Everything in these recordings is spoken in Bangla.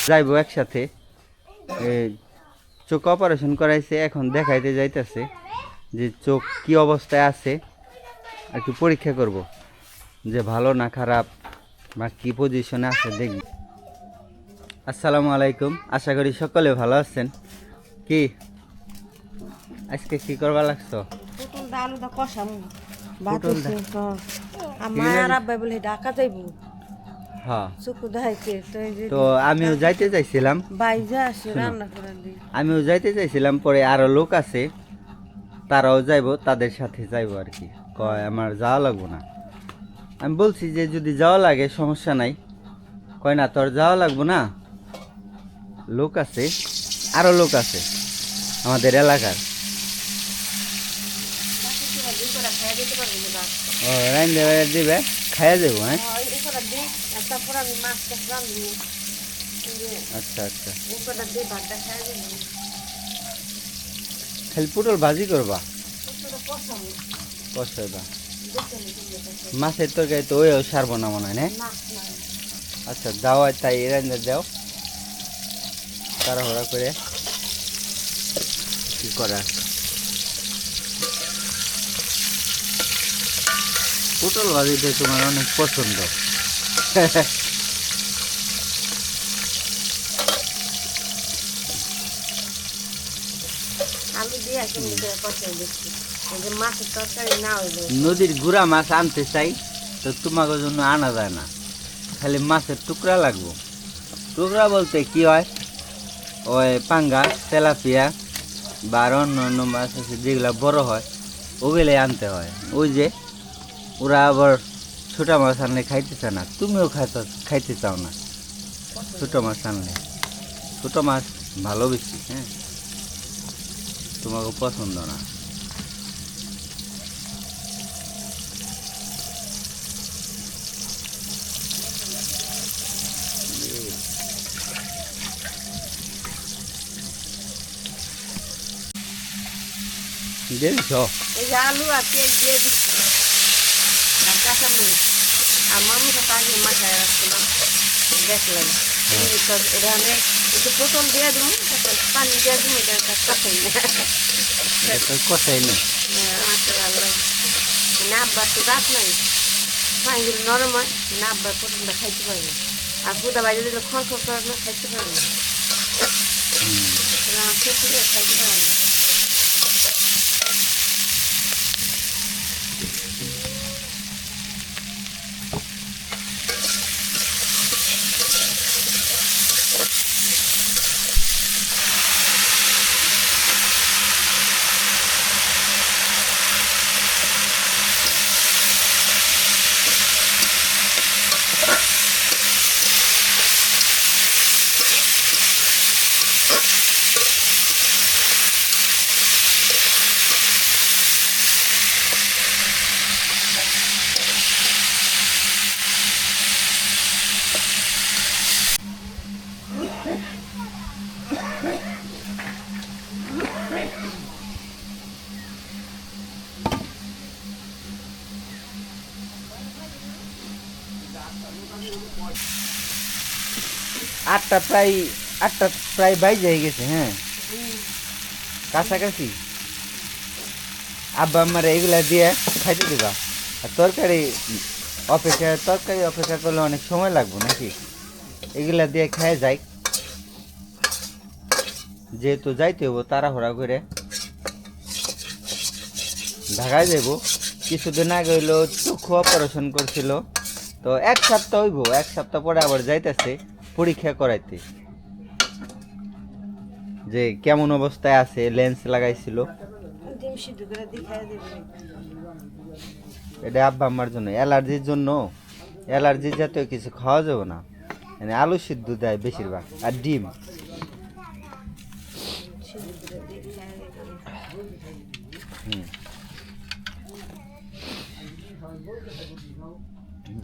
যাইবো একসাথে। চোখ অপারেশন করাইছে, এখন দেখাইতে যাইতেছে যে চোখ কি অবস্থায় আছে, একটু পরীক্ষা করব যে ভালো না খারাপ বা কি পজিশনে আছে দেখব। আসসালামু আলাইকুম, আশা করি সকলে ভালো আছেন। কি আজকে কি করবা লাগছো? পটল দা আলু দা কষামু পটল দা আমার আব্বাই বলে ঢাকা যাইব। হ্যাঁ, চুকু দেখাইছে তো আমিও যাইতে চাইছিলাম, বাইজা আসে রান্না করে দিই। আমিও যাইতে চাইছিলাম, পরে আরো লোক আছে তারাও যাইবো, তাদের সাথে যাইবো আর কি। কয় আমার যাওয়া লাগবো না। আমি বলছি যে যদি যাওয়া লাগে সমস্যা নাই। কয় না, তোর যাওয়া লাগবো না, লোক আছে, আরো লোক আছে আমাদের এলাকার। ও রাইন্দে দিবে, খাইয়া যাবো। হ্যাঁ, আচ্ছা আচ্ছা। খালি পটল ভাজি করবা, কষাইবা? মাছের তরকারি তো ওইও সারবো না মনে হয় না। আচ্ছা দাও, তাই রাইন্দে দাও তাড়াহুড়া করে। কি করা, পটল ভাজিতে তোমার অনেক পছন্দ। আলু দিয়ে কষাই দিচ্ছি, মাছের তরকারি না হইলে নদীর গুড়া মাছ আনতে চাই, তো তোমাকে জন্য আনা যায় না, খালি মাছের টুকরা লাগবো। টুকরা বলতে কি হয়, ওই পাঙ্গাস, তেলাপিয়া বা আর অন্য অন্য মাছ আছে যেগুলা বড় হয়, ওগুলাই আনতে হয়। ওই যে ওরা আবার ছোটো মাছ আনলে খাইতেছে না, তুমিও খাইতে চাও না ছোটো মাছ আনলে। ছোটো মাছ ভালো বেশি, হ্যাঁ, তোমাকে পছন্দ না। দেখছ, এই যে আলু আর পেঁয়াজ দিয়ে দিচ্ছি আর কাঁচামরিচ আর মামিটা আগে মাথায় রাখছিলাম, দেখলাম এখানে একটু পটল দিয়ে দিব, তারপর পানি দিয়ে দিব, এটা কষাই না কষাই নেই। না আব্বার তো দাঁত নাই, ফাইগুলো নরম হয় না, আব্বার পটলটা খাইতে পারে না, আর পুদা বাইরে দিলে খড় খড় করে না, খাইতে পারে না, খাইতে পারে না। আটটা প্রায়, আটটা প্রায় বাইজে হয়ে গেছে। হ্যাঁ, কাছাকাছি। আব্বা আমার এগুলা দিয়ে খাইতে দিবা, আর তরকারি অপেক্ষা করলে অনেক সময় লাগবে নাকি, এগুলা দিয়ে খেয়ে যাই, যেহেতু যাইতে হবো তাড়াহুড়া করে। ঢাকায় যাব, কিছুদিন আগে হইলো চক্ষু অপারেশন করছিল, তো এক সপ্তাহ হইব, এক সপ্তাহ পরে আবার যাইতেছে পরীক্ষা করাইতে যে কেমন অবস্থায় আছে। লেন্স লাগাইছিল, ডিম সিদ্ধ করে দিয়ে খাইয়ে দেবে। এটা আব্বা আম্মার জন্য, অ্যালার্জির জন্য। অ্যালার্জি জাতীয় কিছু খাওয়া যাবে না, মানে আলু সিদ্ধ দেয় বেশিরভাগ, আর ডিম।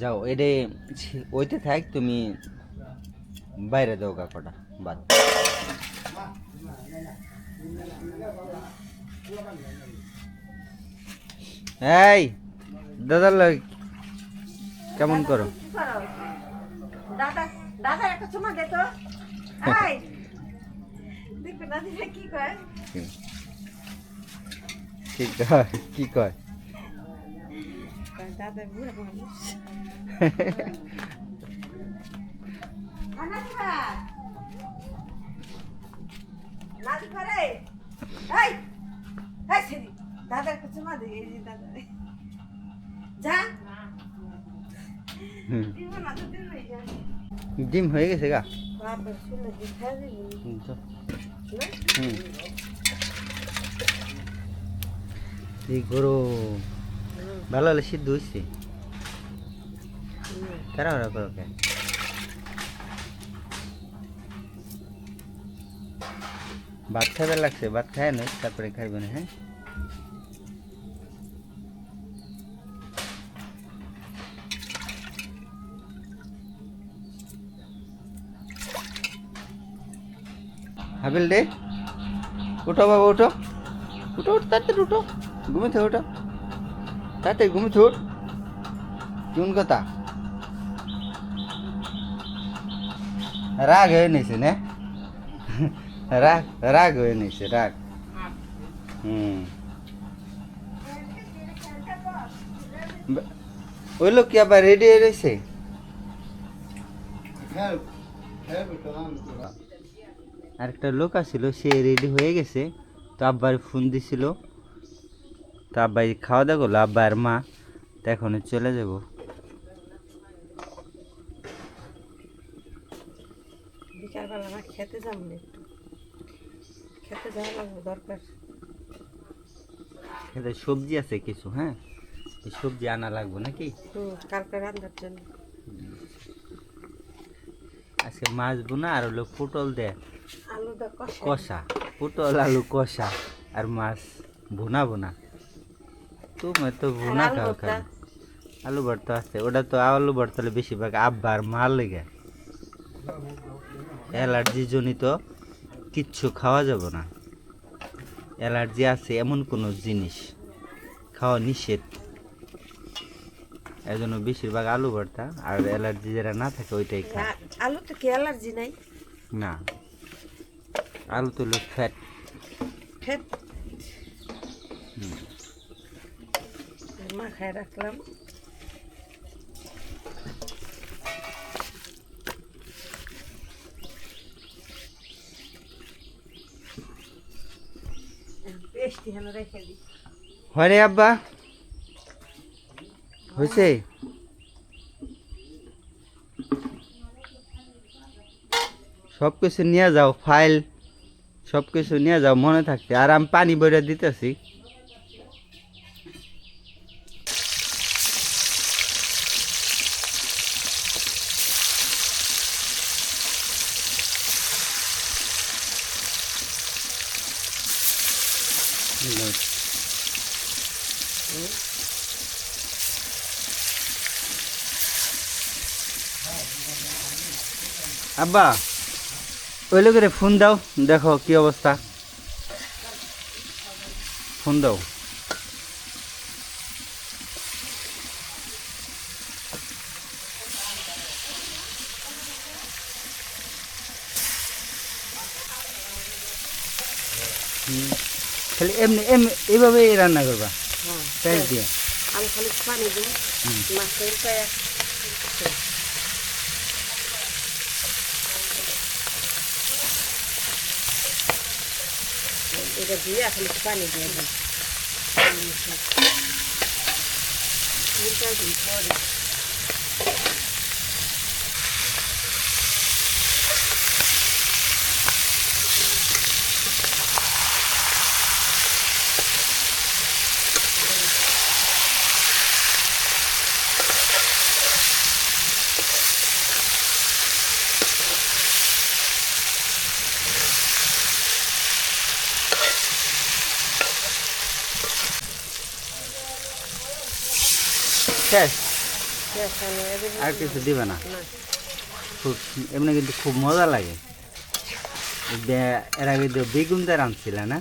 যাও, এটা ওইতে থাক, তুমি বাইরে দাও কটা বাদ। এই দাদার কেমন করো? দাদা দাদা একটা চুমা দে তো। এই দেখো না দিলে কি কয় কি কয় দাদা বুড়া মানুষ খানা দিবা না দিবা রে এই এই সেদি দাদার কাছে মা দিয়ে এই যে দাদা যা দিবা না তো দিন হয়ে যা ডিম হয়ে গেছে গা বাবা শুনে দেখা দিবি না এই গরু ভালো হলে সিদ্ধ হয়েছে তারা ওরা করো কেন ভাত খাইবে লাগছে ভাত খায় না তারপরে খাইবে না হ্যাঁ হাবিল দে উঠো বাবা উঠো উঠো উঠ তাড়াতাড়ি উঠো ঘুমে থেকে উঠো তাড়াতাড়ি ঘুমে থেকে উঠ কোন কথা রাগ হয়ে নিছে না রাগ রাগ হয়ে নিছে রাগ ওই লোক কি আবার রেডি হয়ে রয়েছে আরেকটা লোক আসছিল সে রেডি হয়ে গেছে তো আব্বার ফোন দিছিল তো আব্বাই খাওয়া দাওয়া করলো আব্বা আর মা তো এখন চলে যাব বিকালবেলা না খেতে যাবো না একটু খেতে যাওয়া লাগবে দরকার খেতে সবজি আছে কিছু হ্যাঁ এই সবজি আনা লাগবে নাকি কালকে রান্নার জন্য আজকে মাছ বোনা আর হলো পটল দে আলুটা কষা পটল আলু কষা আর মাছ ভুনা ভুনা তুমি তো ভুনা আর আলু খাও ভর্তা? খালি আলু ভর্তা আছে ওটা তো আলু ভর্তা হলে বেশিরভাগ আব্বা আর মার লেগে অ্যালার্জি জনিত কিচ্ছু খাওয়া যাবে না অ্যালার্জি আছে এমন কোনো জিনিস খাওয়া নিষেধ এই জন্য বেশিরভাগ আলু ভর্তা আর অ্যালার্জি যারা না থাকে ওইটাই খায় আলু তো কি অ্যালার্জি নাই না আলু তো হলো ফ্যাট ফেট মাখায় রাখলাম পেস্টি হেন রেখে দিই হয় রে আব্বা হয়েছে সব কিছু নিয়ে যাও ফাইল সব কিছু নিয়ে যাও মনে থাকতে আর আমি পানি বইরা দিতেছি আব্বা ওই লোকের ফোন দাও দেখো কি অবস্থা ফোন দাও খালি এমনি এমনি এইভাবেই রান্না করবা হ্যাঁ পেঁয়াজ দিয়ে আমি খালি পানি দিই মাছের পায়ে এটা দিয়ে খালি পানি দিয়ে দিই পরে শেষ শেষ হলো এবার আর কিছু দিবে না না খুব এমনি কিন্তু খুব মজা লাগে এর আগে তো বেগুন দিয়ে রাঁধছিল না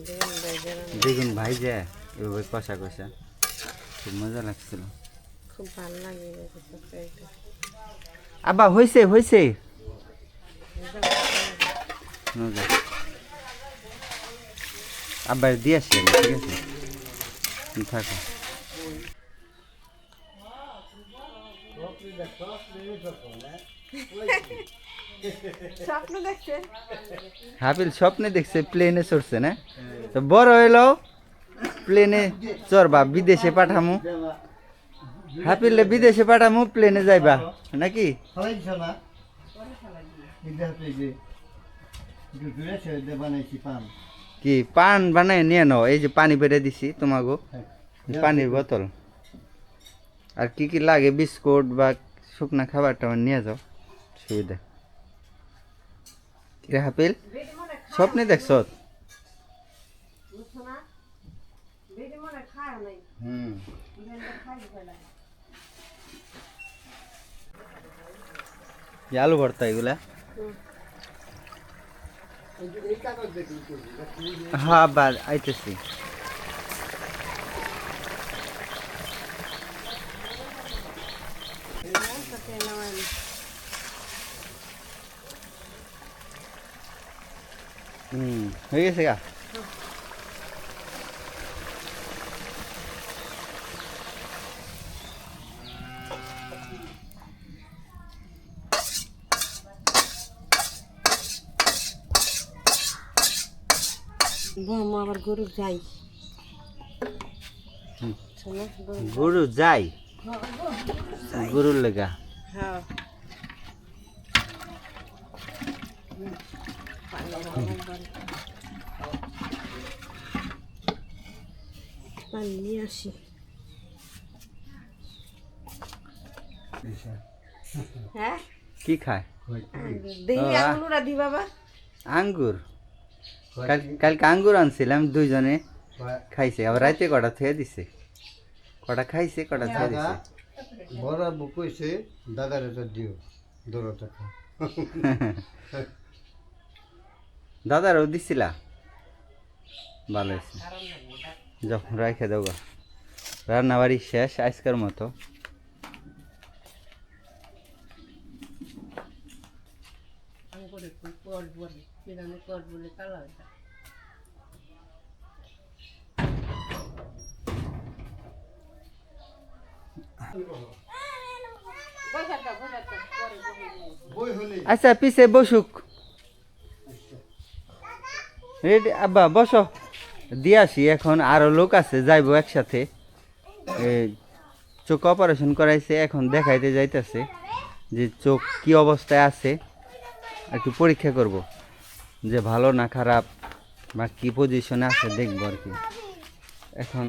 দেখুন বেজারাম বেগুন ভাইজে এভাবে কষা কষা খুব মজা লাগছিল খুব ভালো লাগে এই তরকারিটা। আব্বা হয়েছে হয়েছে এটা আব্বার দিয়ে আসছি আমি, ঠিক আছে তুমি থাকো। স্বপ্ন দেখছে হাফিল স্বপ্নে দেখছে প্লেনে চড়ছে না, তো বড় হইলো প্লেনে চড়বা, বিদেশে পাঠামু হাফিলে, বিদেশে পাঠামু প্লেনে যাইবা নাকি? কি পান বানাই নিয়ে নাও, এই যে পানি বেড়ে দিছি তোমাকে, পানির বোতল, আর কি কি লাগে বিস্কুট বা শুকনা খাবার টাবার নিয়ে যাও, সুবিধা। কিরে হাফিল স্বপ্নে দেখছ? বুঝছো না বেডি মনে খায় নাই আলু ভর্তা এগুলা, হ্যাঁ বার আইতেছি। হয়ে গেছে গা। বৌমা আবার গরু যাই গরু যাই, গরুর লেগা হ্যাঁ পানি নিয়ে আসি। হ্যাঁ কি খায়? দেখি আঙুলটা দি বাবা। আঙ্গুর, কালকে আঙ্গুর আনছিলাম, দুইজনে খাইছে, আবার রাইতে কটা থুয়ে দিছে, কটা খাইছে কটা থুয়ে দিছে। বড় বুক কইছে দাদার এটা দিও দৌড় টাকা দাদারও দিছিলা, ভালো হয়েছে, যখন রাখে দেবো। রান্না বাড়ি শেষ আজকের মতো। বই হলে আচ্ছা পিছে বসুক, রেডি আব্বা বসো, দিয়ে আসি এখন, আরো লোক আছে যাইবো একসাথে, চোখ অপারেশন করাইছে, এখন দেখাইতে যাইতেছে যে চোখ কি অবস্থায় আছে, একটু পরীক্ষা করব যে ভালো না খারাপ বা কি পজিশনে আছে দেখবো আর কি। এখন